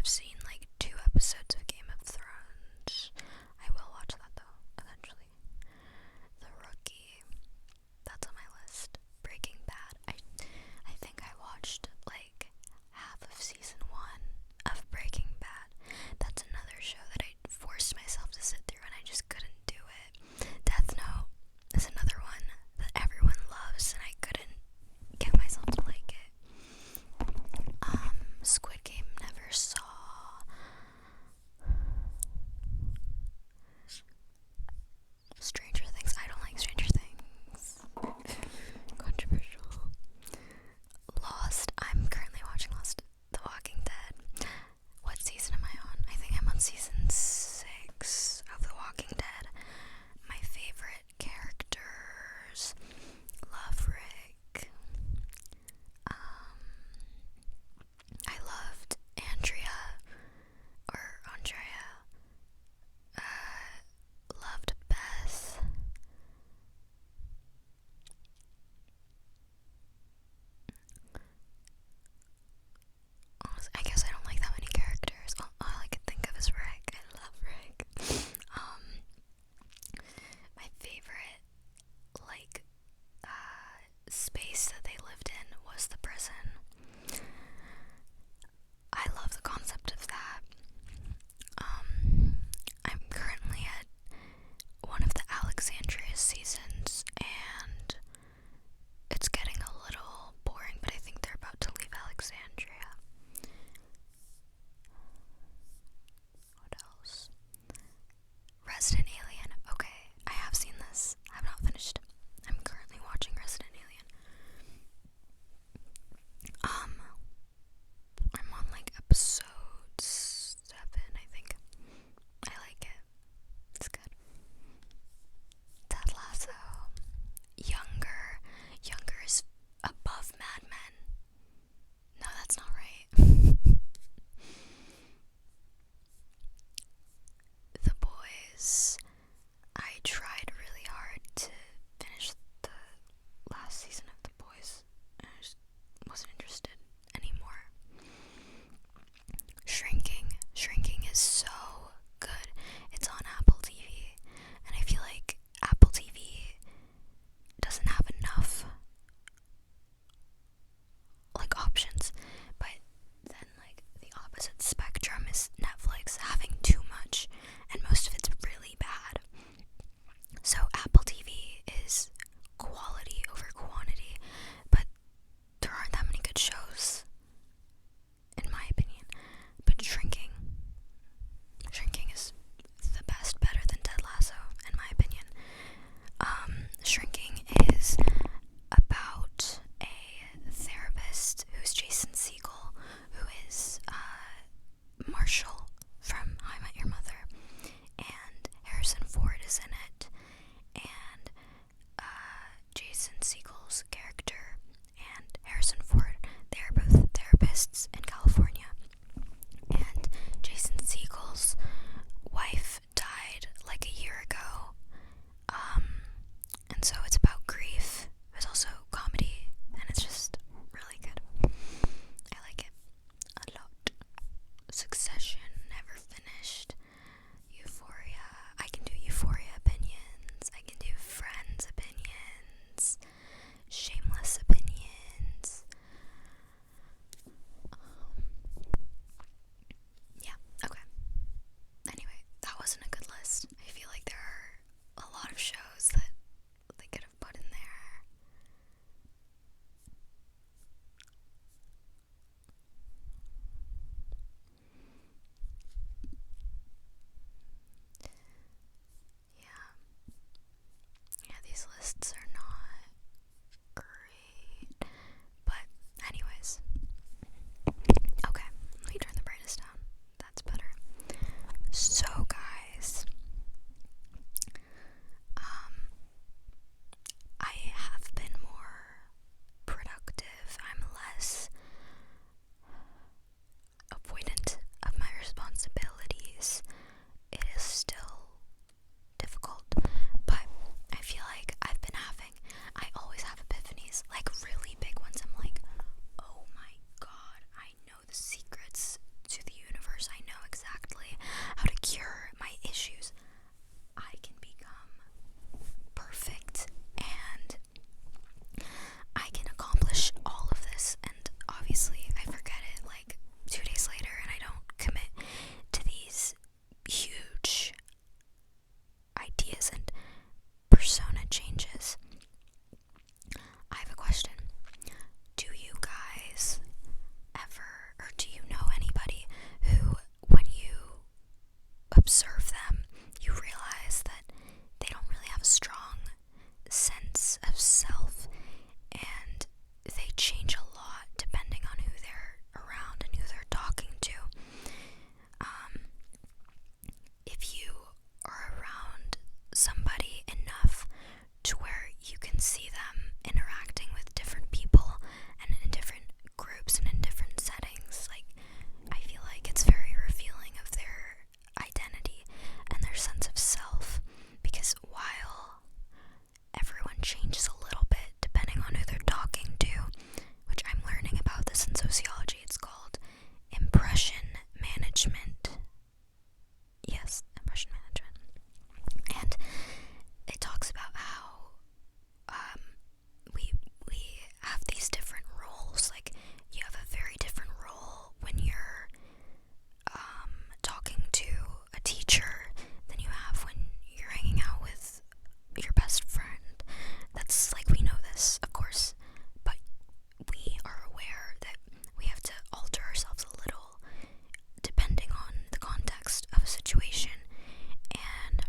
I've seen like 2 episodes of Game of Thrones. I will watch that though, eventually. The Rookie, that's on my list. Breaking Bad. I think I watched like half of season 1 of Breaking Bad. That's another show that I forced myself to sit through and I just couldn't do it. Death Note is another one that everyone loves and I couldn't get myself to like it. Squid Game never saw. management. Yes, impression management. And it talks about how we have these different roles. Like, you have a very different role when you're talking to a teacher than you have when you're hanging out with your best friend. That's like, we know this, of course, but we are aware that we have to alter ourselves a little depending on the context of a situation. And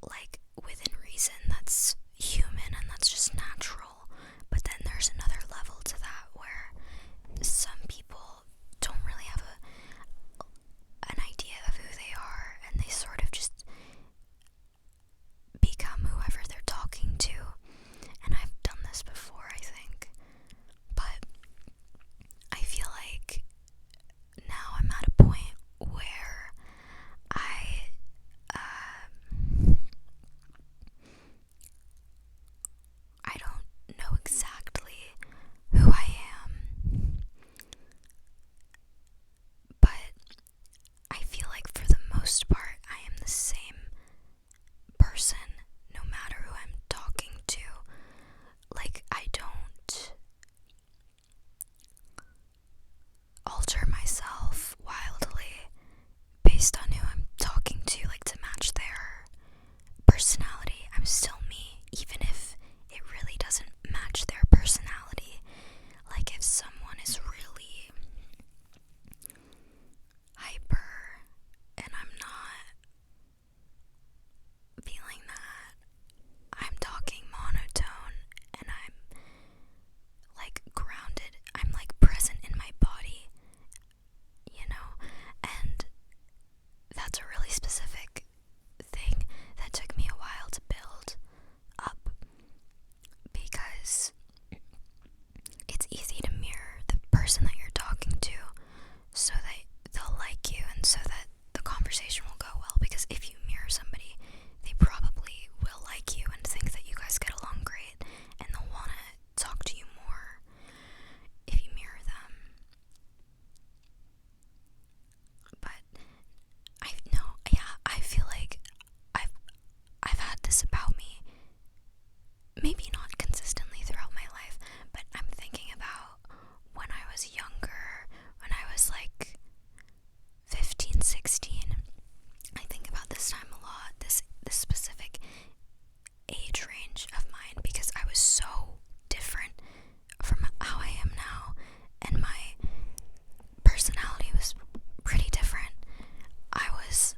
like, within reason, that's human and that's just natural. But then there's another level to that where some people don't really have an idea of who they are, and they sort of just become whoever they're talking to. And I've done this before, I think, but I feel like now I'm at a point where I don't know exactly who I am, but I feel like for the most part I am the same person no matter who I'm talking to. Like, I don't alter myself wildly based on who I'm talking to, like to match their personality. I'm still me, even if it really doesn't match their personality. Like, if someone is really hyper and I'm not feeling that, I'm talking monotone and I'm like grounded, I'm like present in my body, you know? And that's a really specific thing that took me a while to build up, because it's easy to mirror the person that you're talking to so that they'll like you and so that the conversation will go well. Because if you mirror somebody, they probably will like you and think that you guys get along great, and they'll want to talk to you more if you mirror them. But I feel like I've had this about me, maybe not consistently throughout my life, but I'm thinking about when I was younger, when I was like 15, 16. I think about this time a lot, this specific age range of mine, because I was so different from how I am now, and my personality was pretty different. I was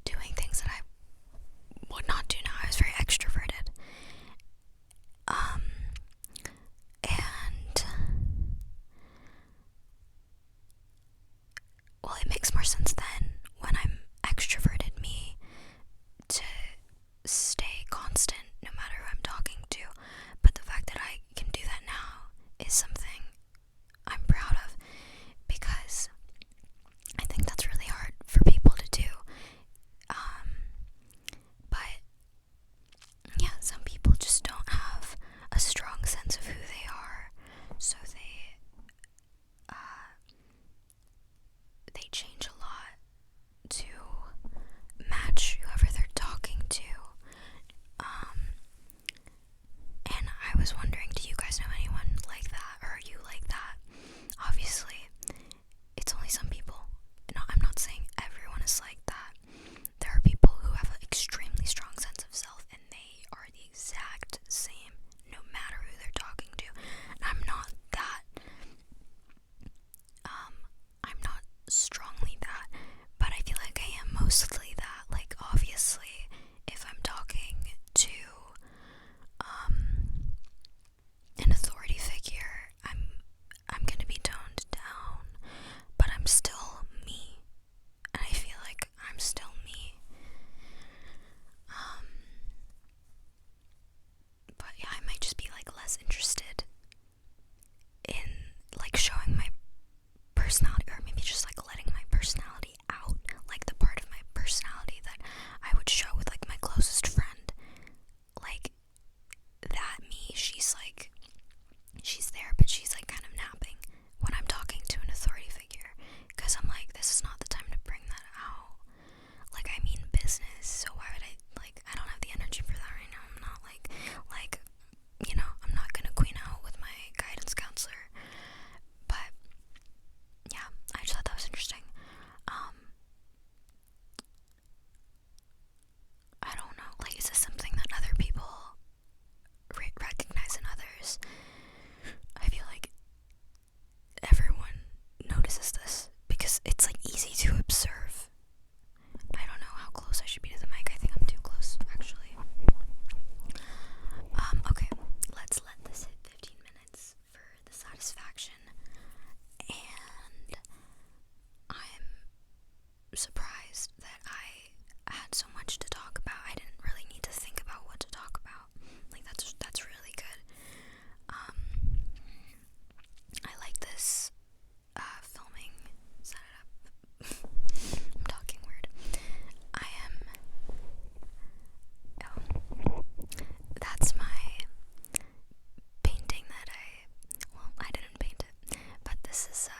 doing things that I would not do now. I was very extroverted. And well, it makes more sense then when I'm extroverted me to stay constant no matter who I'm talking to. But the fact that I can do that now is something I'm proud of, because I think that's really hard for people to do. But yeah, some people just don't have a strong sense of who they are, so they change a lot to match whoever they're talking to. And I was wondering, do you guys know anyone like that, or are you like that? Obviously, it's only some people. No, I'm not saying everyone is like that. There are people who have an extremely strong sense of self, and they are the exact same no matter who they're talking to. And I'm not that. I'm not strongly that, but I feel like I am mostly that. Like, obviously, if I'm talking to an authority figure, I'm gonna be toned down, but I'm still me, and I feel like I'm still me. But yeah, I might just be like less interested in like showing my personality, or maybe just like letting my personality out, like the part of my personality that I would show with like my closest friend. Like, that me, she's there, but she's like kind of napping when I'm talking to an authority this is